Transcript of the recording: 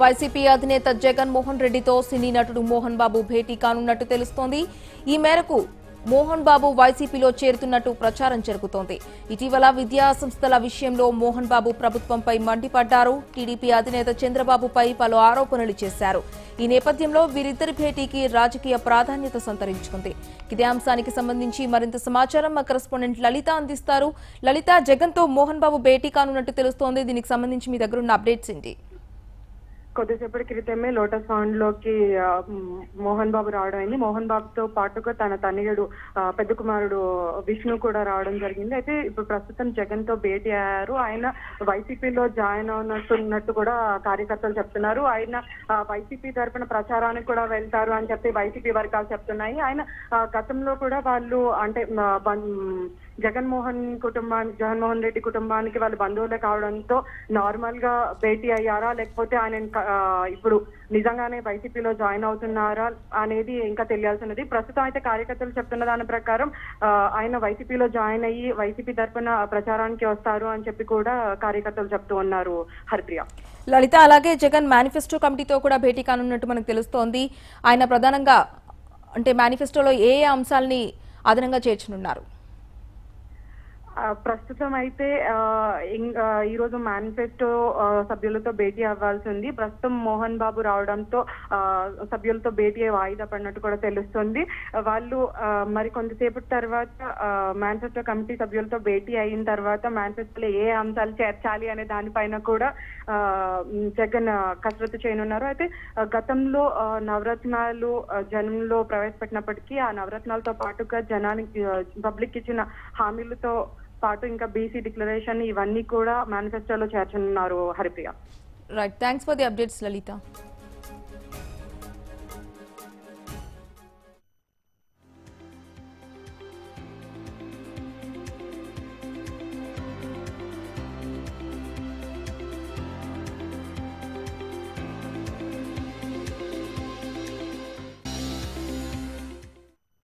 YCP అధినేత జగన్ మోహన్ రెడ్డితో సినీ నటుడు మోహన్ బాబు భేటీ కానున్నట్టు తెలుస్తోంది. ఈ మేరకు మోహన్ బాబు వైసీపీలో చేరుతున్నట్టు ప్రచారం జరుగుతోంది. ఇటీవల విద్యా సంస్థల విషయంలో మోహన్ బాబు ప్రభుత్వంపై మండిపడ్డారు. టీడీపీ అధినేత చంద్రబాబుపై పలు ఆరోపణలు చేశారు. ఈ నేపథ్యంలో వీరిద్దరి భేటీకి రాజకీయ ప్రాధాన్యత సంతరించుకుంది. ఇదే అంశానికి సంబంధించి మరింత సమాచారం మా కరెస్పాండెంట్ లలిత అందిస్తారు. లలిత, జగన్తో మోహన్ బాబు భేటీ కానున్నట్టు తెలుస్తోంది. దీనికి సంబంధించి మీ దగ్గర ఉన్న అప్డేట్స్ ఏంటి? కొద్దిసేపటి క్రితమే లోటస్ ఫౌండ్ లోకి మోహన్ బాబు రావడం అయింది. మోహన్ బాబుతో పాటుగా తన తనయుడు పెద్ద కుమారుడు విష్ణు కూడా రావడం జరిగింది. అయితే ఇప్పుడు ప్రస్తుతం జగన్ తో భేటీ అయ్యారు. ఆయన వైసీపీలో జాయిన్ అవుతున్నట్టు కూడా కార్యకర్తలు చెప్తున్నారు. ఆయన వైసీపీ తరఫున ప్రచారానికి కూడా వెళ్తారు అని చెప్పి వైసీపీ వర్గాలు చెప్తున్నాయి. ఆయన గతంలో కూడా వాళ్ళు అంటే జగన్మోహన్ రెడ్డి కుటుంబానికి వాళ్ళు బంధువులే కావడంతో నార్మల్ గా భేటీ అయ్యారా, లేకపోతే ఆయన ఇప్పుడు నిజంగానే వైసీపీలో జాయిన్ అవుతున్నారా అనేది ఇంకా తెలియాల్సినది. ప్రస్తుతం అయితే కార్యకర్తలు చెప్తున్న దాని ప్రకారం ఆయన వైసీపీలో జాయిన్ అయ్యి వైసీపీ తరఫున ప్రచారానికి వస్తారు అని చెప్పి కూడా కార్యకర్తలు చెప్తూ ఉన్నారు. హరిప్రియ. లలిత, అలాగే జగన్ మేనిఫెస్టో కమిటీతో కూడా భేటీ కానున్నట్టు మనకు తెలుస్తోంది. ఆయన ప్రధానంగా అంటే మేనిఫెస్టోలో ఏ అంశాలని అదనంగా చేర్చనున్నారు? ప్రస్తుతం అయితే ఈ రోజు మేనిఫెస్టో సభ్యులతో భేటీ అవ్వాల్సి ఉంది. ప్రస్తుతం మోహన్ బాబు రావడంతో సభ్యులతో భేటీ వాయిదా పడినట్టు కూడా తెలుస్తుంది. వాళ్ళు మరి కొంతసేపటి తర్వాత మేనిఫెస్టో కమిటీ సభ్యులతో భేటీ అయిన తర్వాత మేనిఫెస్టోలో ఏ అంశాలు చేర్చాలి అనే దానిపైన కూడా జగన్ కసరత్తు చేయనున్నారు. అయితే గతంలో నవరత్నాలు జనంలో ప్రవేశపెట్టినప్పటికీ ఆ నవరత్నాలతో పాటుగా జనానికి పబ్లిక్ ఇచ్చిన హామీలతో పాటు ఇంకా బీసీ డిక్లరేషన్ ఇవన్నీ కూడా మేనిఫెస్టోలో చేర్చనున్నారు. Haripriya. Right, thanks for the updates Lalitha.